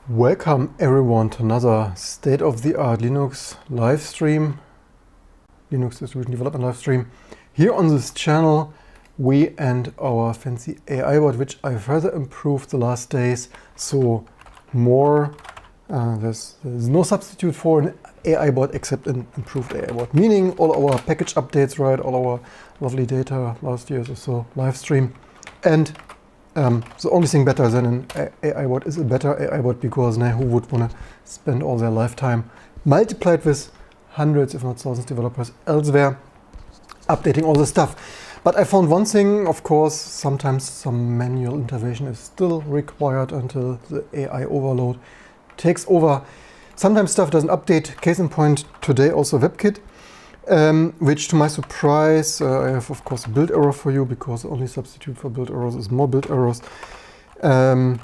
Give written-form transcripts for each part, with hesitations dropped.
Welcome everyone to another state-of-the-art Linux live stream, Linux distribution development live stream. Here on this channel we and our fancy AI bot, which I further improved the last days. So more, there's no substitute for an AI bot except an improved AI bot, meaning all our package updates, right, all our lovely data last year's or so live stream. And the only thing better than an AI bot is a better AI bot, because now who would want to spend all their lifetime multiplied with hundreds, if not thousands, developers elsewhere updating all this stuff. But I found one thing, of course, sometimes some manual intervention is still required until the AI overload takes over. Sometimes stuff doesn't update. Case in point, today also WebKit. Which to my surprise, I have of course a build error for you, because the only substitute for build errors is more build errors. And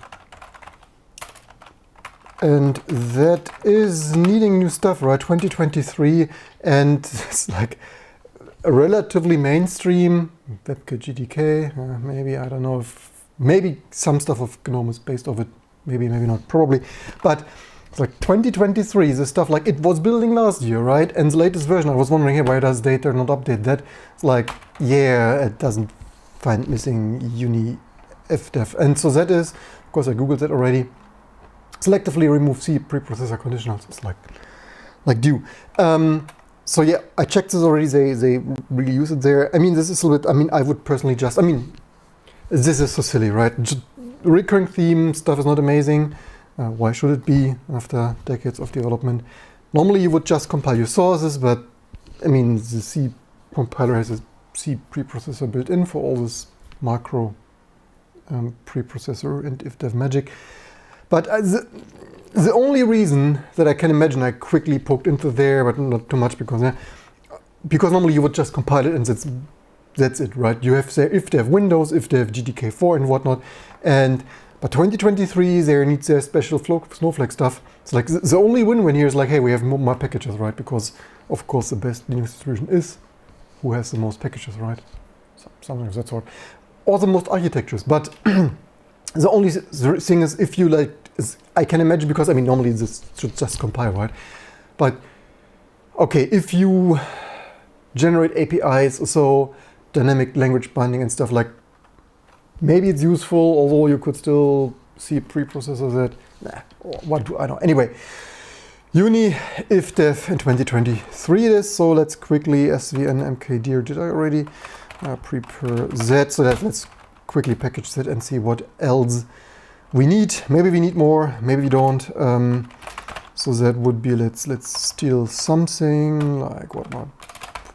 that is needing new stuff, right? 2023, and it's like a relatively mainstream WebKit GTK, maybe, I don't know, if maybe some stuff of GNOME is based off it, maybe not, probably. But it's like 2023, the stuff like it was building last year, right? And the latest version, I was wondering, hey, why does data not update that? It's like, yeah, it doesn't find missing uni fdef. And so that is, of course, I googled that already. Selectively remove C preprocessor conditionals. It's like do. So yeah, I checked this already. They really use it there. I mean, this is a little bit, I mean, I would personally just, I mean, this is so silly, right? Just recurring theme stuff is not amazing. Why should it be after decades of development? Normally you would just compile your sources, but I mean, the C compiler has a C preprocessor built in for all this macro preprocessor and ifdev magic. But the only reason that I can imagine, I quickly poked into there, but not too much, because normally you would just compile it and that's it, right? You have there ifdev Windows, ifdev GTK4 and whatnot, but 2023, there needs their special Snowflake stuff. It's like the only win-win here is like, hey, we have more packages, right? Because of course the best Linux distribution is who has the most packages, right? Something of that sort. Or the most architectures. But the only thing is, if you like, I can imagine, because I mean, normally this should just compile, right? But okay, if you generate APIs, so dynamic language binding and stuff, like, maybe it's useful, although you could still see preprocessor that. Nah, what do I know? Anyway, uni ifdev in 2023 it is. So let's quickly svn mkdir, did I already? Prepare that, so that let's quickly package that and see what else we need. Maybe we need more, maybe we don't. So that would be, let's steal something like what not?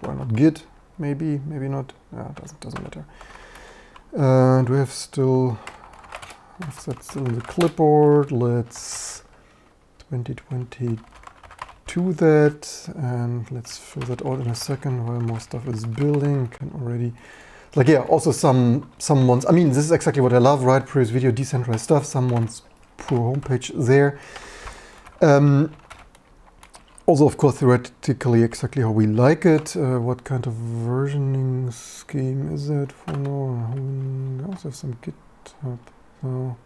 Why not Git? Maybe not. Yeah, doesn't matter. Do we have still, if that's still in the clipboard, let's 2022 that, and let's fill that out in a second while more stuff is building. Can already, like, yeah, also some ones, I mean, this is exactly what I love, right? Previous video, decentralized stuff, someone's poor homepage there. Also, of course, theoretically exactly how we like it. What kind of versioning scheme is it for now? We also have some GitHub. Oh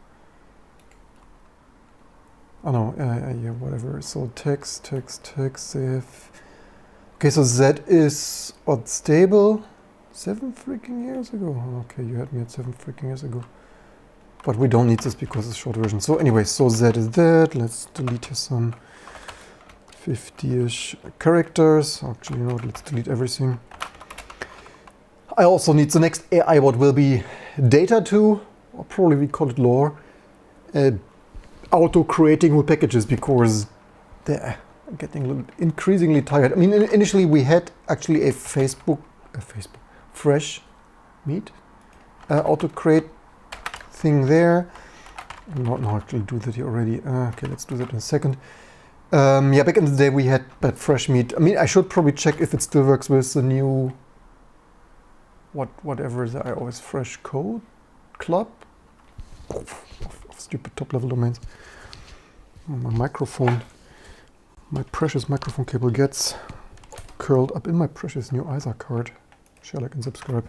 no, yeah, whatever. So text, they have. Okay, so that is what, stable 7 freaking years ago. Okay, you had me at 7 freaking years ago. But we don't need this because it's short version. So anyway, so that is that. Let's delete here some 50-ish characters. Actually, you know what, let's delete everything. I also need, the next AI bot will be data2, or probably we call it lore, auto-creating new packages, because they're getting a little increasingly tired. I mean, initially we had actually a fresh meat auto-create thing there. No, actually do that here already. Okay, let's do that in a second. Yeah, back in the day we had that fresh meat. I mean, I should probably check if it still works with the new, whatever the iOS Fresh Code Club of stupid top-level domains. My precious microphone cable gets curled up in my precious new ISA card. Share, like, and subscribe.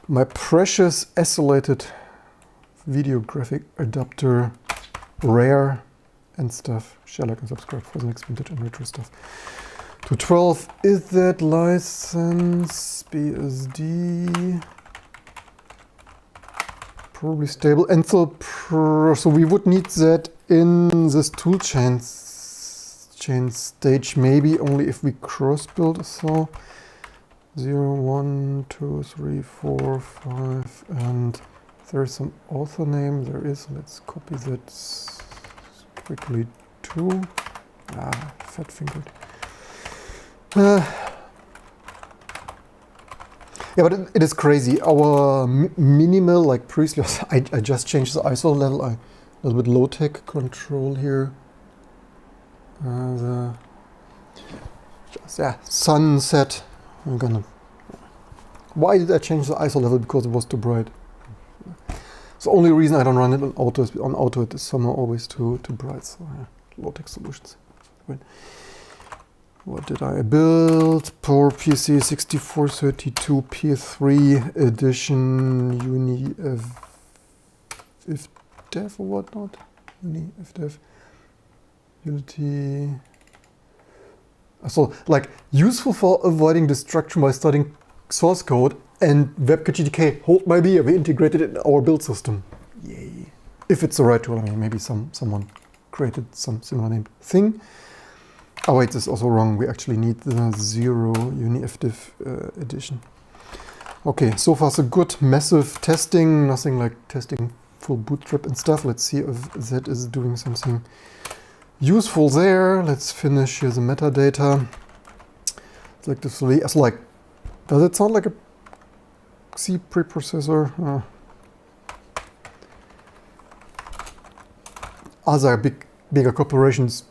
My precious isolated video graphic adapter rare and stuff. Share, like, and subscribe for the next vintage and retro stuff. To 12, is that license BSD? Probably stable. And so we would need that in this tool chain stage, maybe only if we cross build. So 0, 1, 2, 3, 4, 5, and there's some author name. There is. Let's copy that quickly too. Fat fingered. Yeah, but it is crazy. Our minimal, like previously, I just changed the ISO level. A little bit low-tech control here. Sunset. Why did I change the ISO level? Because it was too bright. It's the only reason I don't run it on auto. On auto, it is somehow always too bright. So low-tech solutions. Right. What did I build? PowerPC 6432 P3 edition Uni FDev or whatnot? Uni FDev Unity. So, like, useful for avoiding destruction by studying source code, and WebKit GTK, hold my beer, we integrated it in our build system. Yay. If it's the right tool, I mean, maybe someone created some similar named thing. Oh wait, this is also wrong. We actually need the 0 UniFDiv edition. Okay, so far so good. Massive testing, nothing like testing full bootstrap and stuff. Let's see if that is doing something useful there. Let's finish here the metadata. It's like this. It's like, does it sound like a C preprocessor? Other bigger corporations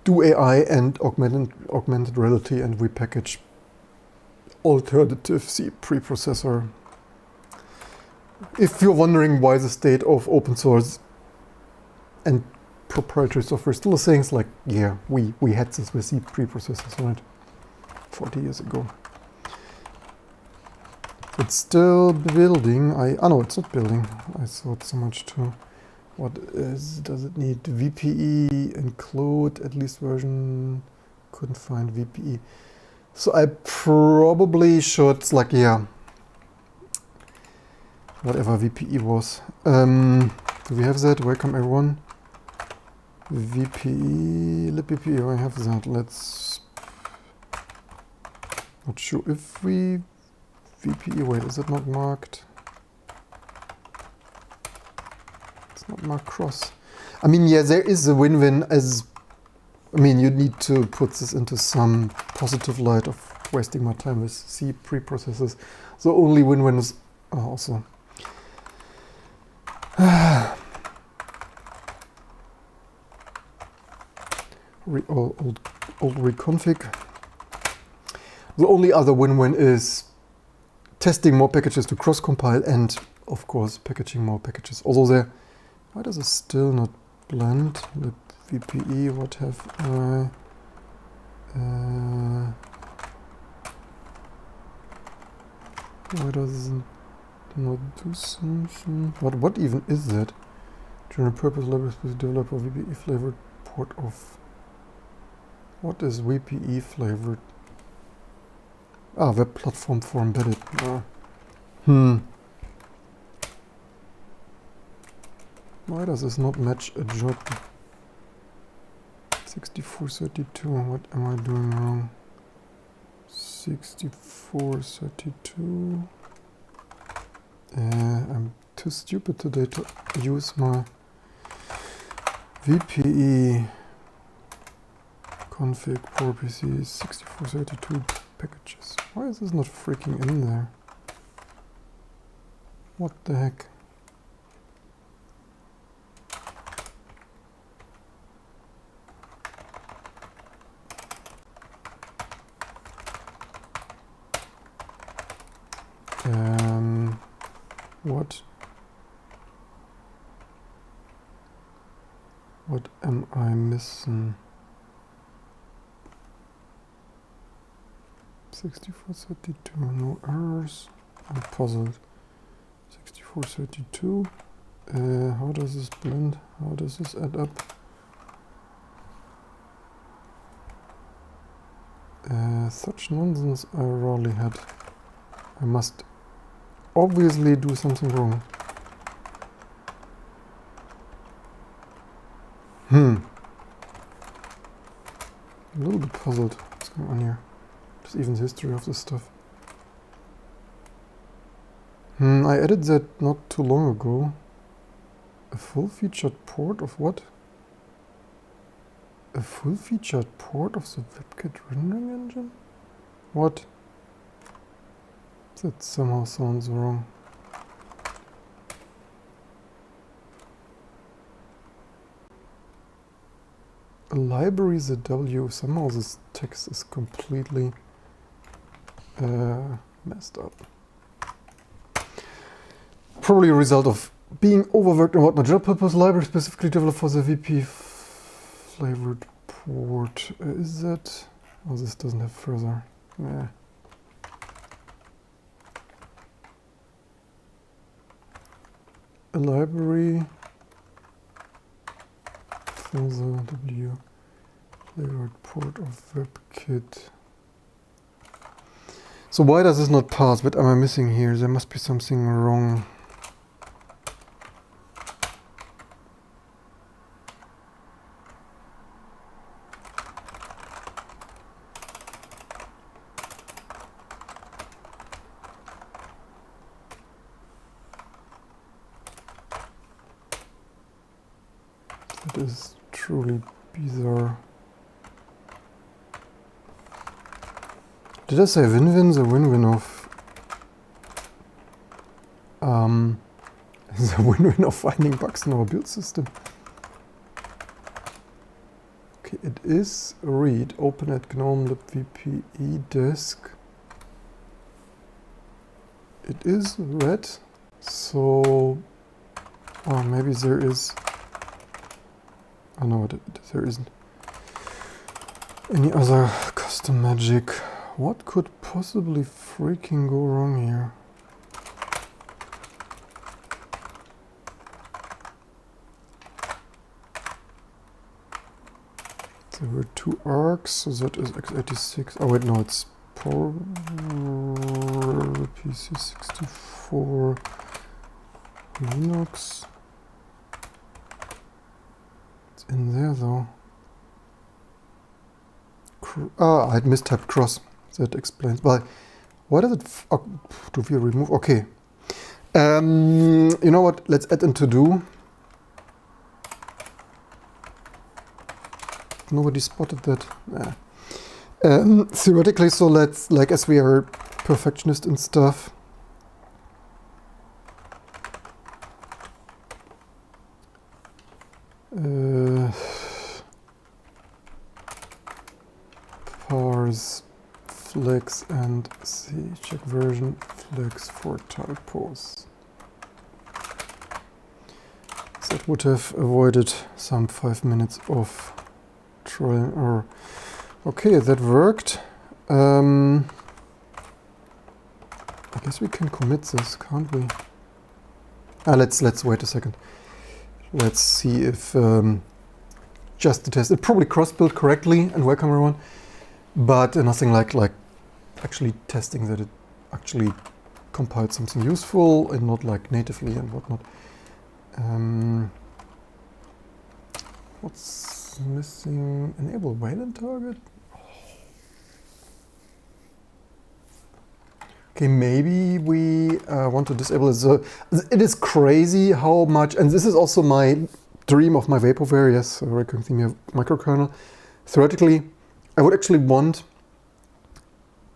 do AI and augmented reality, and we package alternative C preprocessor. If you're wondering why the state of open source and proprietary software is still the same, it's like, yeah, we had this with C preprocessors, right? 40 years ago. It's still building. No, it's not building. I thought so much too. Does it need VPE include at least version? Couldn't find VPE. So I probably should, like, yeah, whatever VPE was. Do we have that? Welcome everyone. VPE, libVPE, I have that. Let's, not sure if we, VPE, wait, is it not marked? Not mark cross. I mean, yeah, there is a win-win as, I mean, you need to put this into some positive light of wasting my time with C preprocessors. The only win-win is also old reconfig. The only other win-win is testing more packages to cross-compile and, of course, packaging more packages. Although there, why does it still not blend? The VPE, what have I? Why does it not do something? What even is that? General purpose library specific developer VPE flavored port of. What is VPE flavored? Web platform for embedded. Why does this not match a job? 6432, what am I doing wrong? 6432. I'm too stupid today to use my VPE config PowerPC 6432 packages. Why is this not freaking in there? What the heck? What am I missing? 6432, no errors. I'm puzzled. 6432. How does this blend? How does this add up? Such nonsense I rarely had. I must obviously do something wrong. A little bit puzzled. What's going on here? Just even the history of this stuff. I added that not too long ago. A full-featured port of what? A full-featured port of the WebKit rendering engine? What? That somehow sounds wrong. A library ZW. Somehow this text is completely messed up. Probably a result of being overworked and whatnot. General purpose library specifically developed for the VP flavored port. Is that? Oh, this doesn't have further. Yeah. A library for the W flavored port of WebKit. So why does this not pass? What am I missing here? There must be something wrong. That is truly bizarre. Did I say win-win? The win-win of the win-win of finding bugs in our build system. Okay, it is read open at GNOME libvpe disk. It is read, so maybe there is. Oh no, there isn't any other custom magic. What could possibly freaking go wrong here? There were two arcs, so that is x86. Oh wait, no, it's PC64 Linux. It's in there though. I had mistyped cross. That explains. But why does it? Do we remove? Okay. You know what? Let's add in to do. Nobody spotted that. Nah. Theoretically, so let's, like, as we are perfectionist and stuff. Parse flex and see, check version flex for typos. That would have avoided some 5 minutes of trial and error. Okay, that worked. I guess we can commit this, can't we? Let's wait a second. Let's see if just to test it. Probably cross-built correctly, and welcome everyone. But nothing like actually testing that it actually compiled something useful and not like natively and whatnot. What's missing? Enable Wayland target? Okay, maybe we want to disable it. So it is crazy how much, and this is also my dream of my Vaporware, yes, Recognition microkernel. Theoretically, I would actually want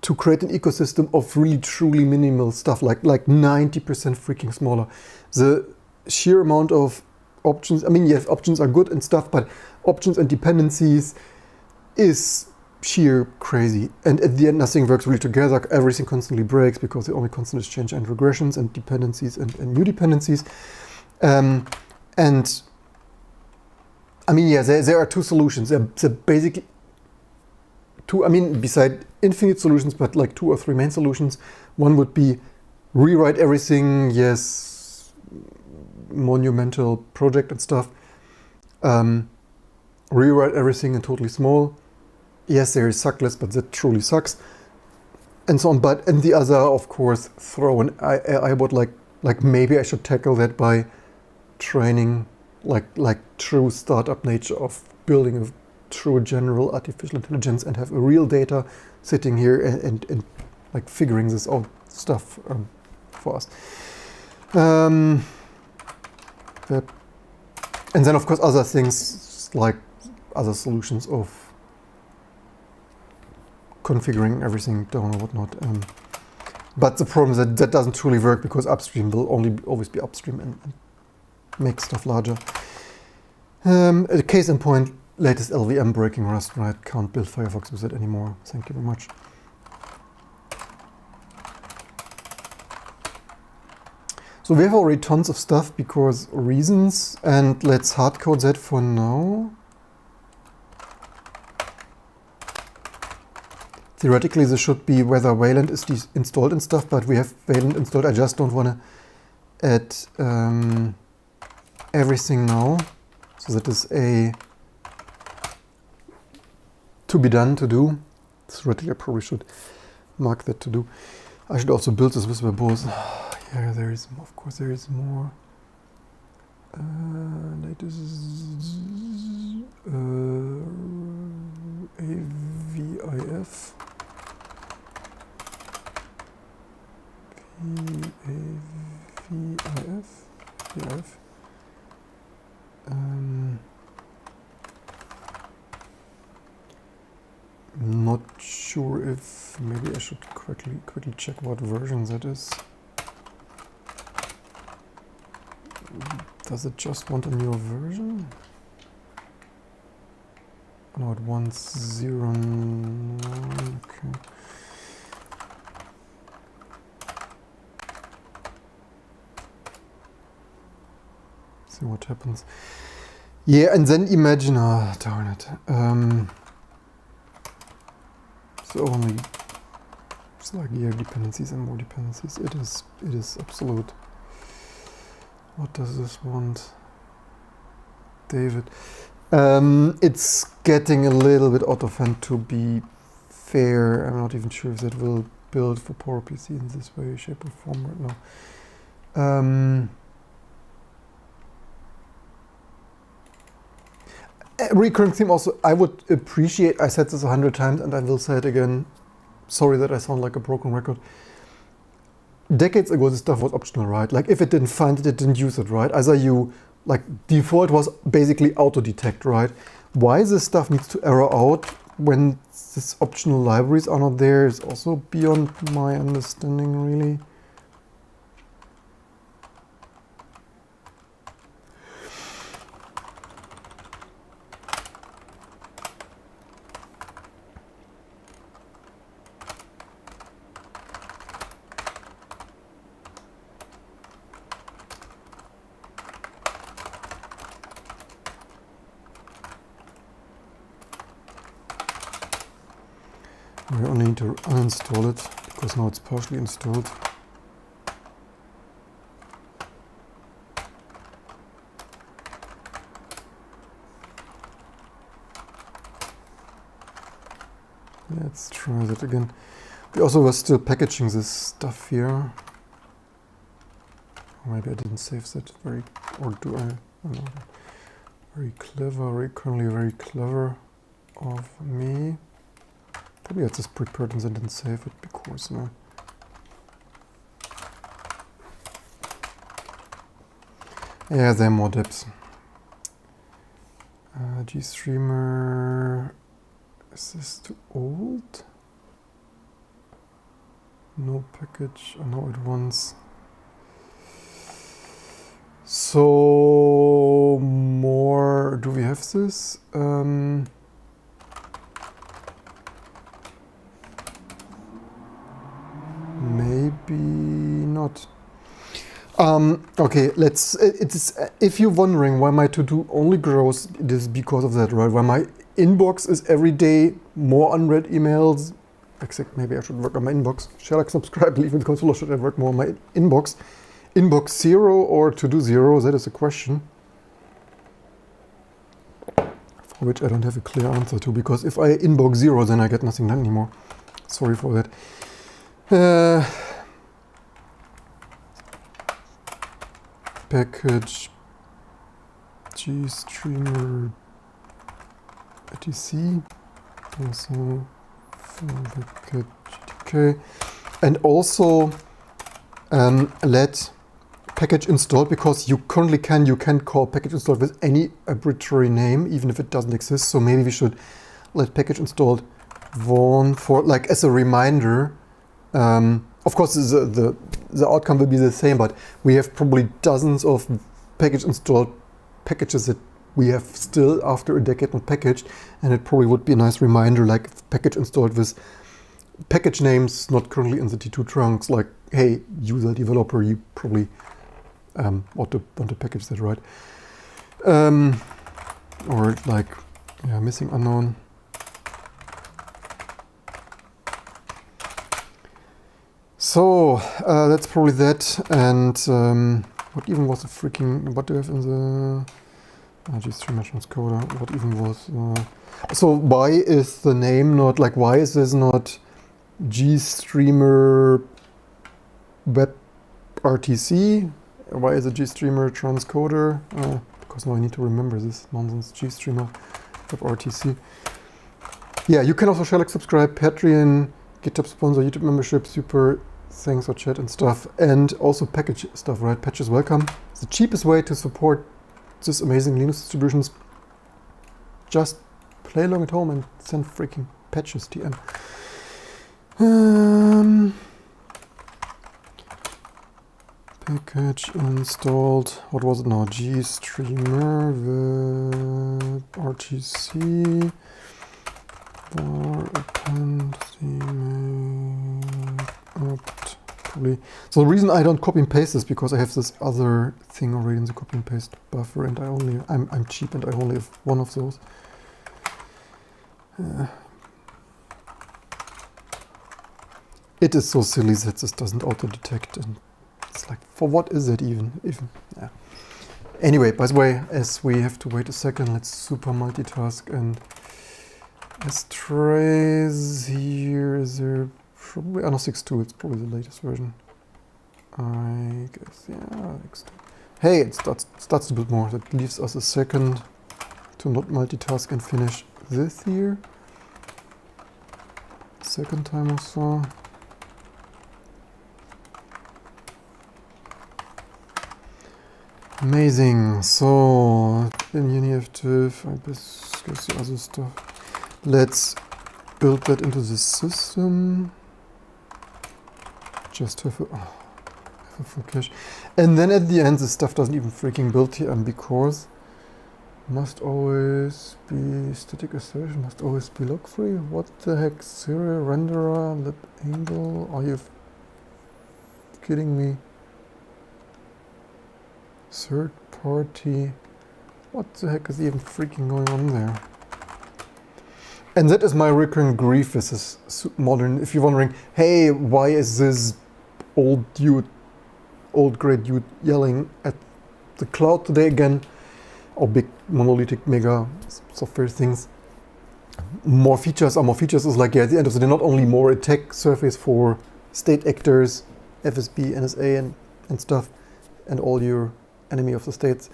to create an ecosystem of really truly minimal stuff, like 90% freaking smaller. The sheer amount of options, I mean, yes, options are good and stuff, but options and dependencies is sheer crazy. And at the end, nothing works really together. Everything constantly breaks because the only constant is change and regressions and dependencies and new dependencies. And I mean, yeah, there are two solutions. They're basically two, I mean, beside infinite solutions, but like 2 or 3 main solutions. One would be rewrite everything, yes, monumental project and stuff. Rewrite everything in totally small. Yes, there is suck list, but that truly sucks. And so on. But and the other, of course, throw in. I would like maybe I should tackle that by training like true startup nature of building a true general artificial intelligence and have a real data sitting here and like figuring this out stuff for us. And then of course other things like other solutions of configuring everything down or whatnot. But the problem is that doesn't truly work because upstream will always be upstream and make stuff larger. A case in point, latest LVM breaking Rust, right? Can't build Firefox with it anymore. Thank you very much. So we have already tons of stuff because reasons, and let's hardcode that for now. Theoretically, this should be whether Wayland is installed and stuff, but we have Wayland installed. I just don't want to add everything now. So that is a to be done to do. Theoretically, I probably should mark that to do. I should also build this with verbose. Yeah, there is, of course, there is more. Latest AVIF. VIF. Not sure if maybe I should quickly check what version that is. Does it just want a newer version? No, it wants 0.9. Okay. See what happens. Yeah, and then imagine, darn it. So only it's like dependencies and more dependencies. It is absolute. What does this want? David. It's getting a little bit out of hand, to be fair. I'm not even sure if that will build for PowerPC in this way, shape or form right now. Recurring theme also, I would appreciate, I said this 100 times and I will say it again, sorry that I sound like a broken record. Decades ago, this stuff was optional, right? Like if it didn't find it, it didn't use it, right? Either you, like default was basically auto-detect, right? Why this stuff needs to error out when these optional libraries are not there is also beyond my understanding, really. We only need to uninstall it because now it's partially installed. Let's try that again. We also were still packaging this stuff here. Maybe I didn't save that very, or do I? I don't know. Very clever, currently very clever of me. Probably had this prepared and then didn't save it because no. Yeah, there are more dips. GStreamer. Is this too old? No package. Oh, no, it wants. So more. Do we have this? Maybe not. Okay, let's. It's if you're wondering why my to-do only grows, it is because of that, right? Why my inbox is every day more unread emails. Except maybe I should work on my inbox. Shall I subscribe? Leave in the console, or should I work more on my inbox? inbox 0 or to do 0? That is a question. For which I don't have a clear answer to, because if I inbox 0, then I get nothing done anymore. Sorry for that. Package GStreamer etc. Also package GTK. And also let package installed, because you currently can call package installed with any arbitrary name, even if it doesn't exist. So maybe we should let package installed one for, like, as a reminder. Of course, the outcome will be the same, but we have probably dozens of package installed packages that we have still after a decade not packaged, and it probably would be a nice reminder, like package installed with package names not currently in the T2 trunks, like, hey, user developer, you probably want to package that, right? Or like, yeah, missing unknown. So that's probably that. And what even was the freaking, what do we have in the GStreamer transcoder? What even was, so why is the name not, like, why is this not GStreamer web RTC? Why is it GStreamer transcoder? Because now I need to remember this nonsense. GStreamer web RTC. Yeah, you can also share, like, subscribe, Patreon, GitHub sponsor, YouTube membership, super thanks for chat and stuff, and also package stuff, right? Patches welcome. It's the cheapest way to support this amazing Linux distributions. Just play along at home and send freaking patches, TM. Package installed. What was it now? GStreamer web RTC. Probably. So the reason I don't copy and paste is because I have this other thing already in the copy and paste buffer, and I'm cheap and I only have one of those. It is so silly that this doesn't auto-detect, and it's like, for what is it even? Yeah. Anyway, by the way, as we have to wait a second, let's super multitask and strays here. Is there probably, no, 6.2, it's probably the latest version. I guess, yeah, hey, it starts a bit more. That leaves us a second to not multitask and finish this here. Second time or so. Amazing. So, in UniFTIF, I guess the other stuff. Let's build that into the system. Just have a full cache. And then at the end, this stuff doesn't even freaking build TM, because must always be static assertion, must always be log free. What the heck? Serial renderer, lib angle. Are you kidding me? Third party. What the heck is even freaking going on there? And that is my recurring grief with this modern. If you're wondering, hey, why is this old grey dude yelling at the cloud today again? Or big monolithic mega software things. More features are more features is like, yeah, at the end of the day, not only more attack surface for state actors, FSB, NSA and stuff, and all your enemy of the states,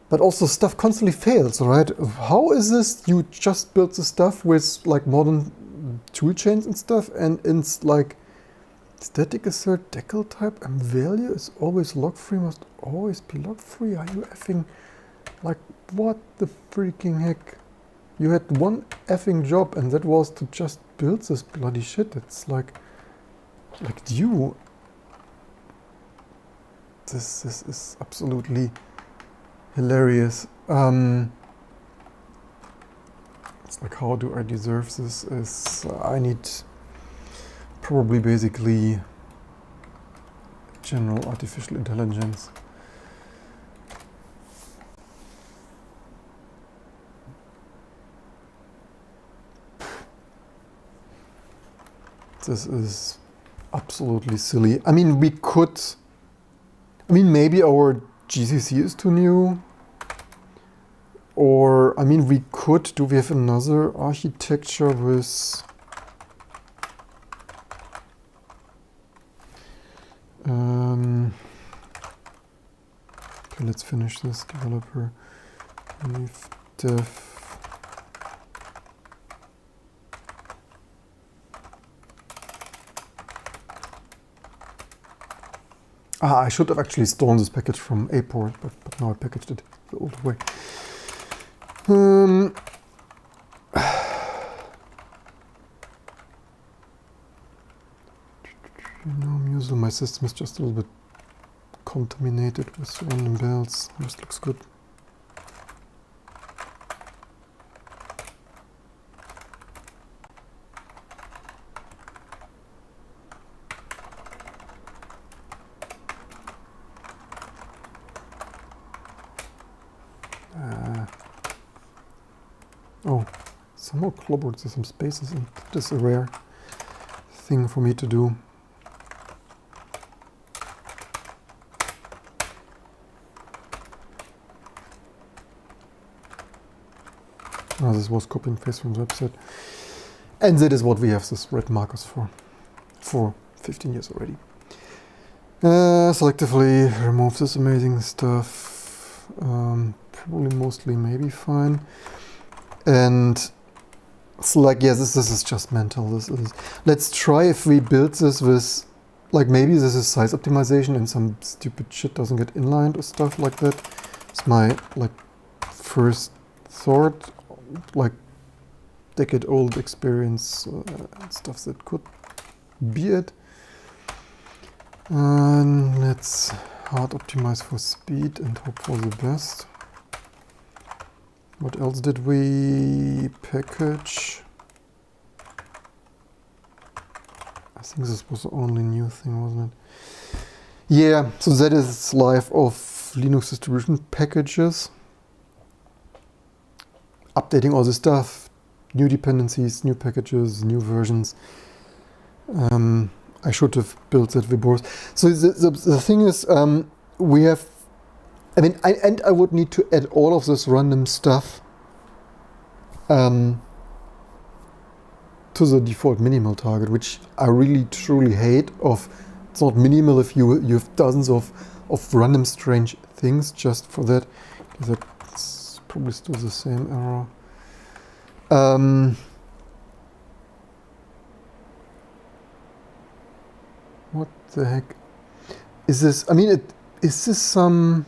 but also stuff constantly fails, right? How is this? You just built the stuff with like modern tool chains and stuff, and it's like static assert decal type and value is always log free, must always be log free. Are you effing, like, what the freaking heck? You had one effing job, and that was to just build this bloody shit. It's like you. This is absolutely hilarious. It's like, how do I deserve this? I need probably basically general artificial intelligence. This is absolutely silly. I mean, we could I mean, maybe our GCC is too new. Or, I mean, we could, do we have another architecture with... okay, let's finish this developer. Leave dev. I should have actually stolen this package from Aport, but now I packaged it the old way. You know, Musel, my system is just a little bit contaminated with random bells. This looks good. Oh, somehow clobbered some spaces, and this is a rare thing for me to do. Oh, this was copy and paste from the website. And that is what we have this red markers for 15 years already. Selectively remove this amazing stuff. Probably mostly maybe fine. And it's like, yeah, this is just mental. This is. Let's try if we build this with, like, maybe this is size optimization and some stupid shit doesn't get inlined or stuff like that. It's my, like, first thought, like, decade-old experience and stuff that could be it. And let's hard optimize for speed and hope for the best. What else did we package? I think this was the only new thing, wasn't it? Yeah, so that is life of Linux distribution packages. Updating all this stuff, new dependencies, new packages, new versions. I should have built that Vibors. So the thing is, we have, I mean, I would need to add all of this random stuff to the default minimal target, which I really truly hate. It's not minimal if you have dozens of random strange things just for that. That's probably still the same error. What the heck is this? I mean, is this some...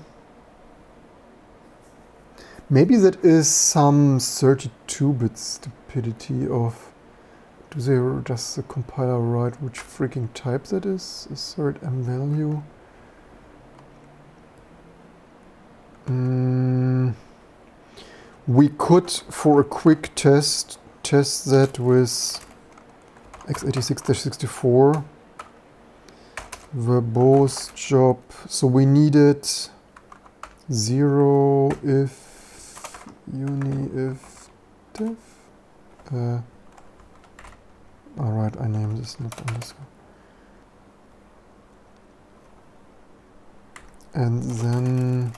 Maybe that is some 32-bit stupidity of... Do they just the compiler write which freaking type that is? Assert m value. We could, for a quick test that with x86-64. Verbose job. So we needed 0 if uni if diff. Alright, I named this not underscore. And then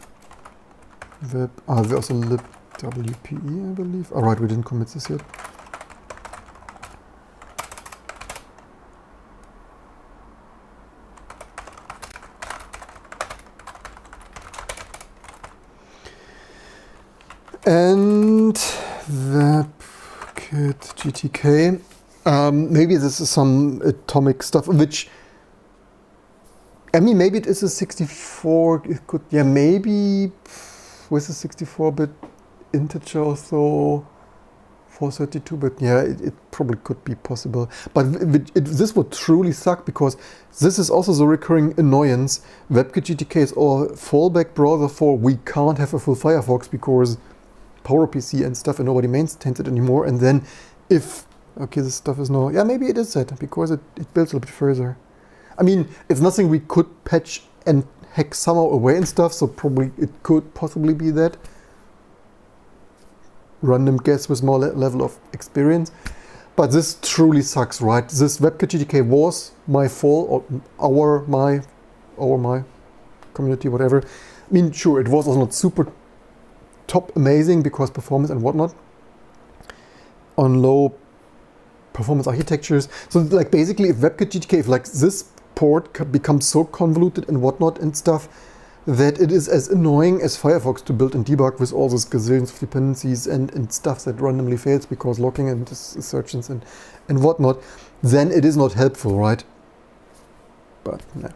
web. There's a lib WPE, I believe. Alright, we didn't commit this yet. And WebKit GTK. Maybe this is some atomic stuff, which, I mean, maybe it is a 64. It could, yeah, maybe with a 64-bit integer or so for 32-bit. Yeah, it probably could be possible. But this would truly suck, because this is also the recurring annoyance. WebKit GTK is our fallback browser for we can't have a full Firefox because PowerPC and stuff, and nobody maintains it anymore. And then if, okay, this stuff is now, yeah, maybe it is that, because it builds a little bit further. I mean, it's nothing we could patch and hack somehow away and stuff, so probably it could possibly be that. Random guess with more level of experience. But this truly sucks, right? This WebKit GTK was my fault, or my community, whatever. I mean, sure, it was also not super top amazing because performance and whatnot on low performance architectures. So like basically if WebKit GTK, if like this port becomes so convoluted and whatnot and stuff, that it is as annoying as Firefox to build and debug with all those gazillions of dependencies and stuff that randomly fails because locking and assertions and whatnot, then it is not helpful, right? But no.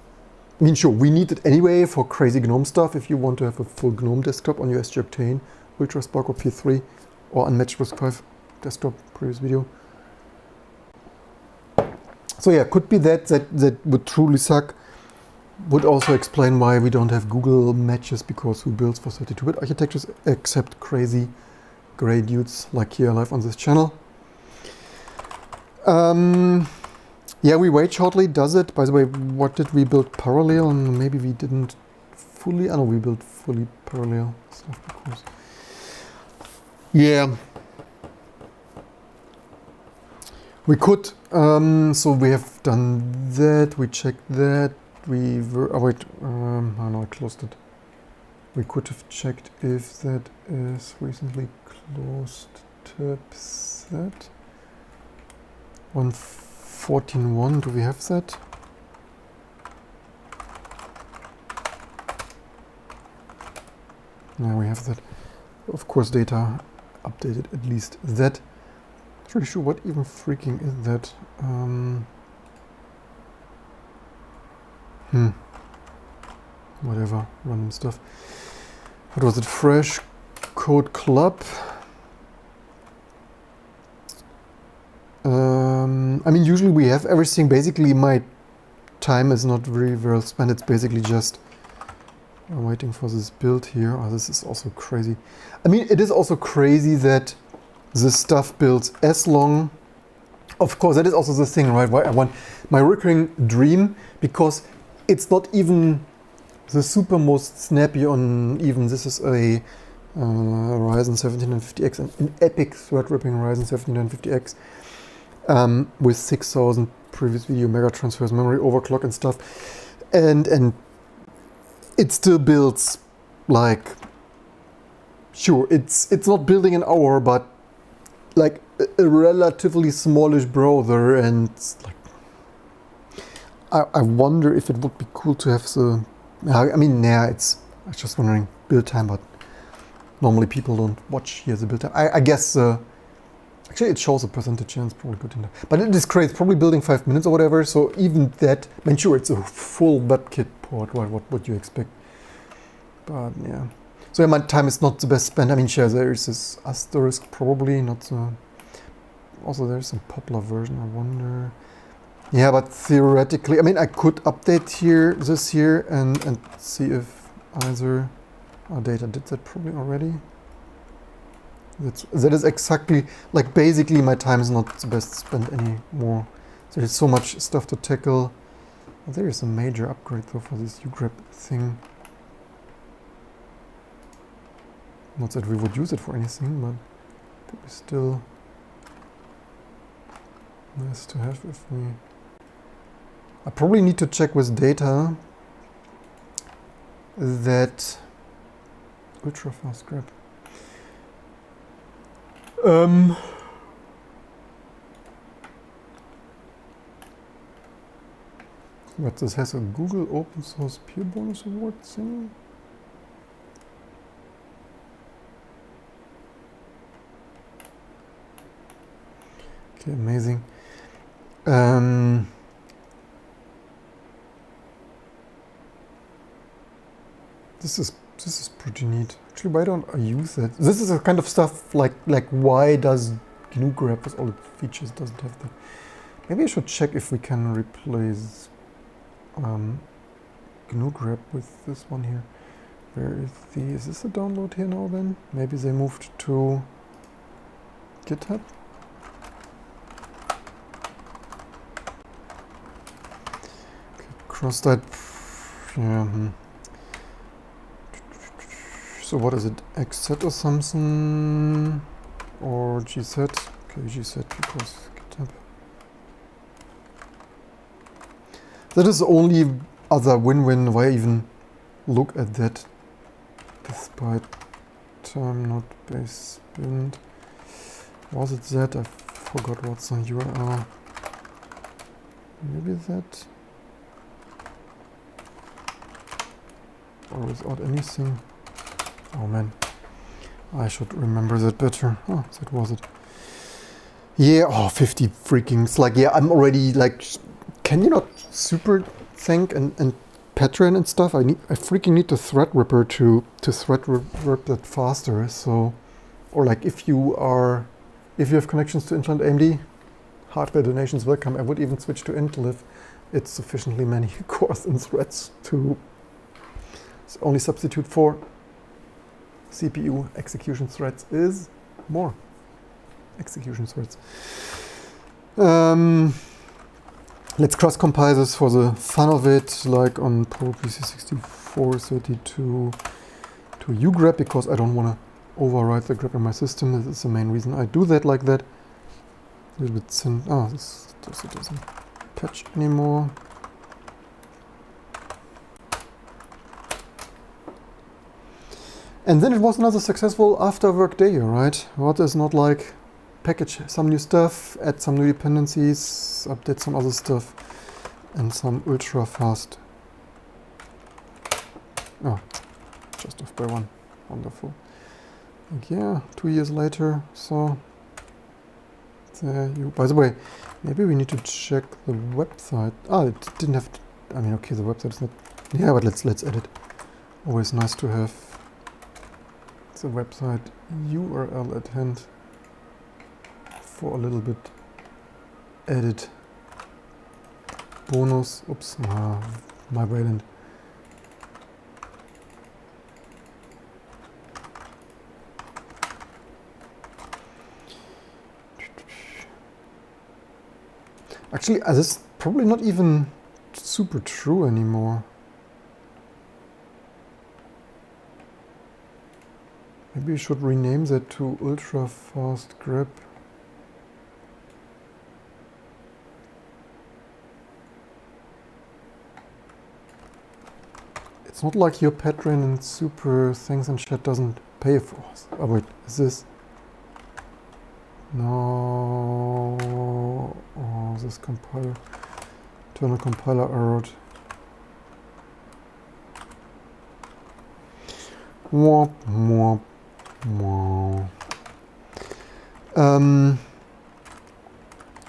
I mean, sure, we need it anyway for crazy GNOME stuff if you want to have a full GNOME desktop on your SGObtain, UltraSpark or P3 or unmatched RISC-V desktop, previous video. So yeah, could be that would truly suck. Would also explain why we don't have Google matches, because who builds for 32-bit architectures except crazy grey dudes like here live on this channel. Yeah, we wait shortly does it. By the way, what did we build parallel? And maybe we didn't fully. I know we built fully parallel stuff because. Yeah. We could. So we have done that. We checked that. We were. Oh wait. Oh no, I closed it. We could have checked if that is recently closed tab set. 1.14.1, do we have that? Yeah, we have that. Of course, data updated at least that. Not really sure what even freaking is that. Whatever, random stuff. What was it? Fresh Code Club. I mean, usually we have everything. Basically, my time is not very well spent. It's basically just waiting for this build here. Oh, this is also crazy. I mean, it is also crazy that this stuff builds as long. Of course, that is also the thing, right? Why I want my recurring dream, because it's not even the super most snappy on even. This is a Ryzen 7950X, an epic thread-ripping Ryzen 7950X. With 6,000 previous video mega transfers, memory overclock and stuff, and it still builds like, sure, it's not building an hour, but like a relatively smallish browser, and like I wonder if it would be cool to have the. I mean, yeah, I was just wondering build time, but normally people don't watch here the build time. I guess. Actually, it shows a percentage chance, probably good enough. But it is crazy, it's probably building 5 minutes or whatever, so even that, I mean, sure, it's a full WebKit port, what would you expect? But yeah. So yeah, my time is not the best spent. I mean, sure, there is this asterisk, probably, not the... Also, there's some popular version, I wonder... Yeah, but theoretically, I mean, I could update here, this here, and see if either... Oh, data did that probably already. That is exactly, like, basically my time is not the best spent anymore. There is so much stuff to tackle. There is a major upgrade though for this ugrep thing. Not that we would use it for anything, but probably still nice to have if we... I probably need to check with data that ultra fast grep. But this has a Google Open Source Peer Bonus Award thing. Okay, amazing. This is pretty neat. Actually, why don't I use that? This is the kind of stuff like why does GNU grep with all its features doesn't have that? Maybe I should check if we can replace GNU grep with this one here. Where is this a download here now then? Maybe they moved to GitHub. Okay, cross that. Yeah. So what is it? XZ or something? Or GZ? Okay, GZ because GitHub. That is the only other win-win why even look at that despite time not baseband. Was it that? I forgot what's the URL. Maybe that? Or without anything? Oh man, I should remember that better. Oh, that was it. Yeah, oh, 50 freaking. It's like, yeah, I'm already like, can you not super think and pattern and stuff? I freaking need the Threadripper to Threadrip that faster. So, or like if you have connections to Intel and AMD, hardware donations welcome. I would even switch to Intel if it's sufficiently many cores and threads to only substitute for CPU execution threads is more execution threads. Let's cross compile this for the fun of it, like on PowerPC6432 to ugrep, because I don't want to override the grep in my system. This is the main reason I do that like that. A little bit thin. Oh, this doesn't patch anymore. And then it was another successful after work day, right? What is not like package some new stuff, add some new dependencies, update some other stuff, and some ultra fast. Oh, just off by one. Wonderful. Like, yeah, 2 years later, so there you. By the way, maybe we need to check the website. Ah, it didn't have. I mean, okay, the website is not. Yeah, but let's edit. Always nice to have the website URL at hand for a little bit added bonus. Oops, my Wayland. Actually, this is probably not even super true anymore. Maybe we should rename that to ultra fast grep. It's not like your pattern and super things and shit doesn't pay for us. Oh wait, is this? No. Oh, this compiler. Internal compiler errored. Womp, womp, womp.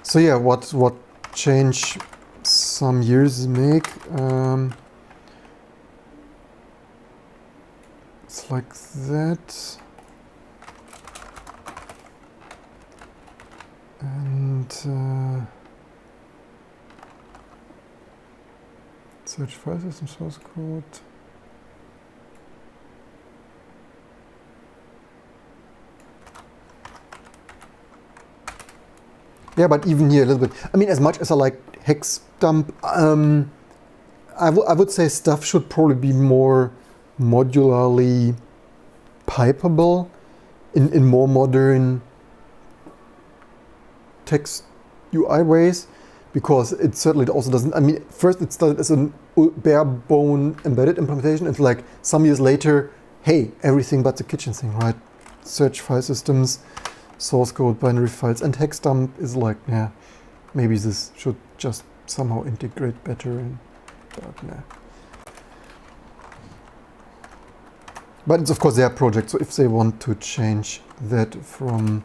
So yeah, what change some years make? It's like that. And search file system source code. Yeah, but even here a little bit. I mean, as much as I like hex dump, I would say stuff should probably be more modularly pipeable in more modern text UI ways, because it certainly also doesn't. I mean, first it started as a bare bone embedded implementation, and like some years later, hey, everything but the kitchen thing, right? Search file systems, source code, binary files, and hex dump is like, yeah, maybe this should just somehow integrate better. But nah. But it's of course their project, so if they want to change that from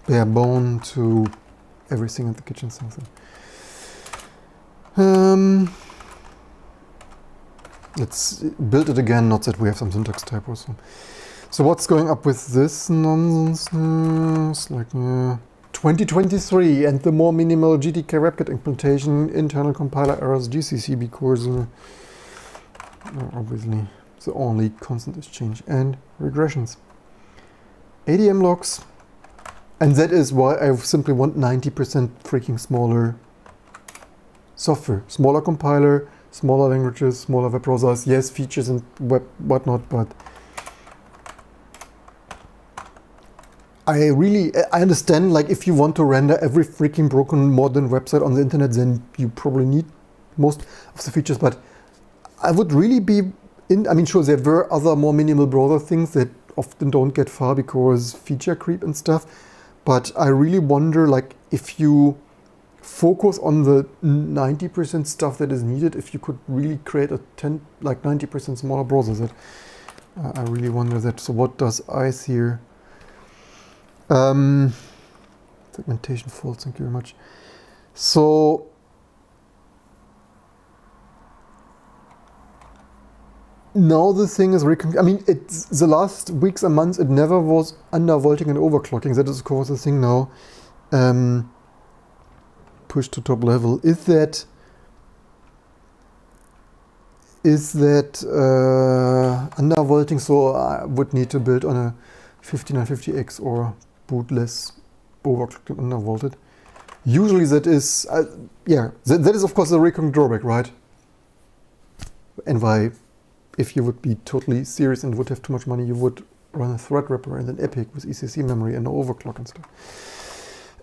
bare bone to everything at the kitchen something. Let's build it again, not that we have some syntax typos. So what's going up with this nonsense? Like 2023 and the more minimal GTK WebKit implementation, internal compiler errors, GCC because obviously the only constant is change and regressions. ADM logs. And that is why I simply want 90% freaking smaller software. Smaller compiler, smaller languages, smaller web browsers, yes, features and web whatnot, but I understand, like, if you want to render every freaking broken modern website on the internet, then you probably need most of the features, but I would really be I mean, sure, there were other more minimal browser things that often don't get far because feature creep and stuff. But I really wonder, like, if you focus on the 90% stuff that is needed, if you could really create a 90% smaller browser set. I really wonder that. So what does ICE here? Segmentation false, thank you very much. So now the thing is, I mean, it's the last weeks and months, it never was undervolting and overclocking. That is of course the thing now. Push to top level. Is that undervolting? So I would need to build on a 5950X or boot less overclocked and undervolted. Usually that is, that is of course the recurring drawback, right? And why, if you would be totally serious and would have too much money, you would run a Threadripper and an Epic with ECC memory and no overclock and stuff.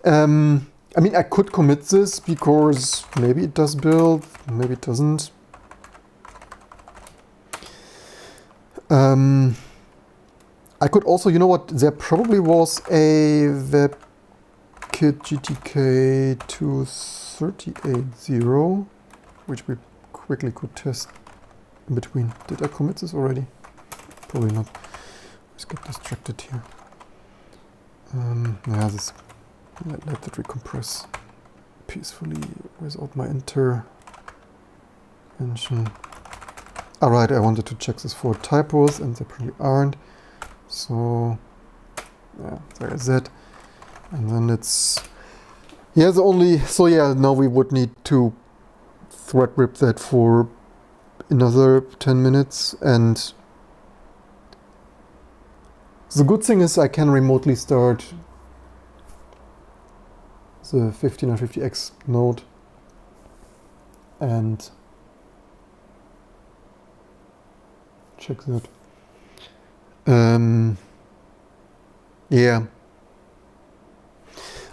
I mean, I could commit this because maybe it does build, maybe it doesn't. I could also, you know what, there probably was a WebKit GTK 2380, which we quickly could test in between. Did I commit this already? Probably not. Let's get distracted here. Yeah, this. Let it recompress peacefully without my intervention. Alright, I wanted to check this for typos and they probably aren't. So yeah, there is that. And then it's now we would need to thread rip that for another 10 minutes, and the good thing is I can remotely start the 5950X node and check that. Yeah.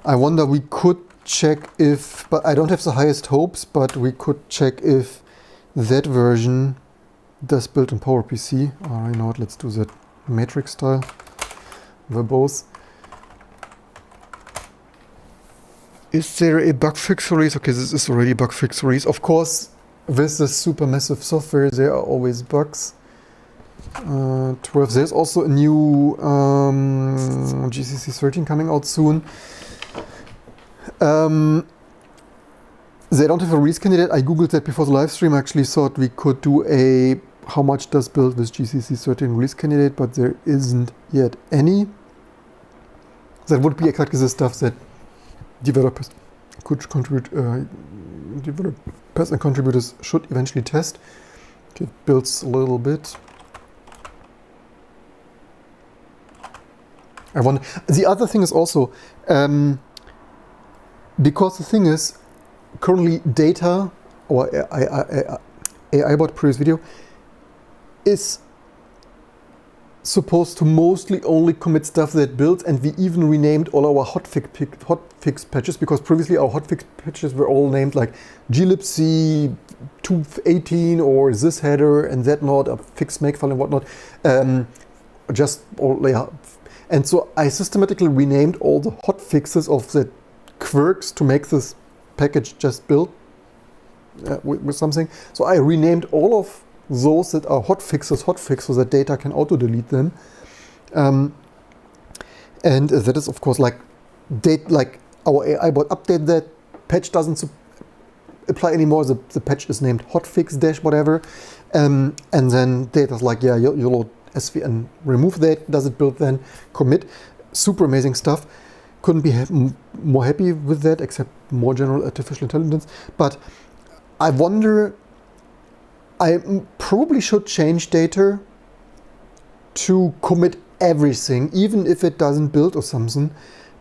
I wonder, we could check if, but I don't have the highest hopes, but we could check if that version does build in PowerPC. Or you know what, let's do that matrix style, verbose. Is there a bug fix release? Okay, this is already bug fix release. Of course, with this super massive software, there are always bugs. 12. There's also a new GCC 13 coming out soon. They don't have a release candidate. I googled that before the live stream. I actually thought we could do a how much does build with GCC 13 release candidate, but there isn't yet any. That would be exactly the stuff that developers could contribute, developers and contributors should eventually test. It builds a little bit. I wonder. The other thing is also, because the thing is, currently data, or AIBot previous video, is supposed to mostly only commit stuff that builds, and we even renamed all our hotfix patches, because previously our hotfix patches were all named like glibc 218 or this header and that node, a fix makefile and whatnot. And so I systematically renamed all the hotfixes of the quirks to make this package just build with something. So I renamed all of those that are hotfixes so that data can auto-delete them. And that is of course like our AI bot update that patch doesn't apply anymore. The patch is named hotfix dash whatever. And then data's like, yeah, you load SVN, remove that, does it build then, commit. Super amazing stuff. Couldn't be more happy with that, except more general artificial intelligence. But I wonder, I probably should change data to commit everything, even if it doesn't build or something,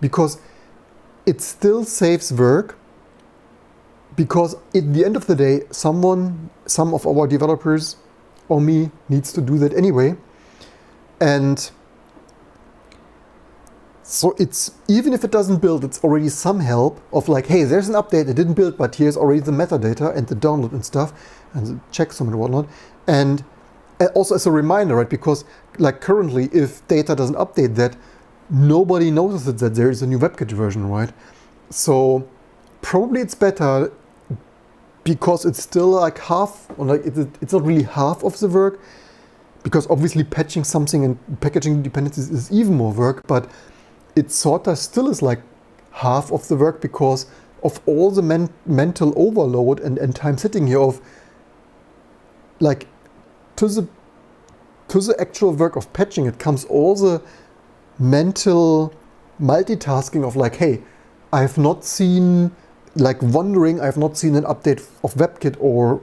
because it still saves work. Because at the end of the day, some of our developers or me needs to do that anyway. And so it's, even if it doesn't build, it's already some help of like, hey, there's an update, it didn't build, but here's already the metadata and the download and stuff, and the checksum and whatnot. And also as a reminder, right? Because like currently, if data doesn't update that, nobody notices that there is a new WebKit version, right? So probably it's better because it's still like half, or like it's not really half of the work, because obviously patching something and packaging dependencies is even more work, but it sort of still is like half of the work because of all the mental overload and time sitting here of like to the actual work of patching, it comes all the mental multitasking of like, hey, I've not seen, like wondering, I've not seen an update of WebKit or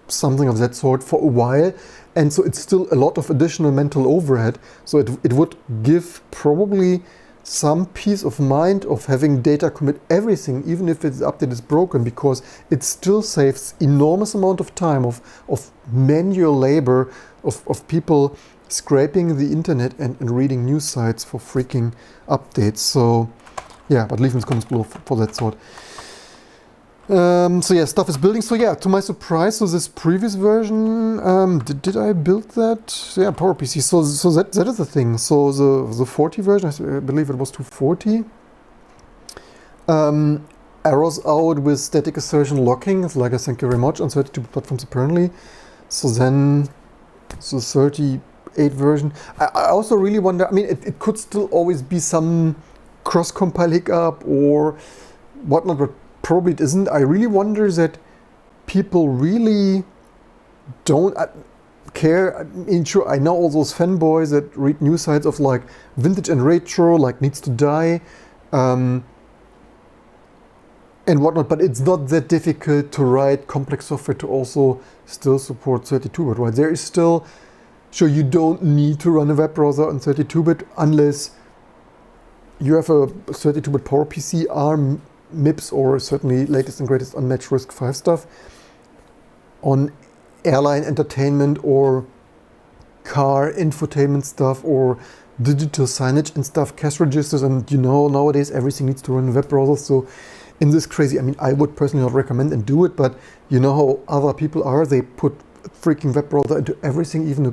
something of that sort for a while. And so it's still a lot of additional mental overhead. So it would give probably some peace of mind of having data commit everything, even if its update is broken, because it still saves enormous amount of time of manual labor of people scraping the internet and reading news sites for freaking updates. So yeah, but leave in the comments below for that sort. So yeah, stuff is building. So yeah, to my surprise, so this previous version, did I build that? Yeah, PowerPC. So that is the thing. So the 40 version, I believe it was 240. Errors out with static assertion locking. It's like, thank you very much on 32 platforms apparently. So then the 38 version. I also really wonder, I mean, it could still always be some cross-compile hiccup or whatnot, but probably it isn't. I really wonder that people really don't care. I mean, sure, I know all those fanboys that read news sites of like vintage and retro, like needs to die, and whatnot, but it's not that difficult to write complex software to also still support 32-bit, right? There is still, sure, you don't need to run a web browser on 32-bit unless you have a 32-bit PowerPC, ARM, MIPS, or certainly latest and greatest unmatched RISC-V stuff on airline entertainment or car infotainment stuff or digital signage and stuff, cash registers, and you know, nowadays everything needs to run a web browser. So in this crazy, I mean, I would personally not recommend and do it, but you know how other people are, they put freaking web browser into everything, even a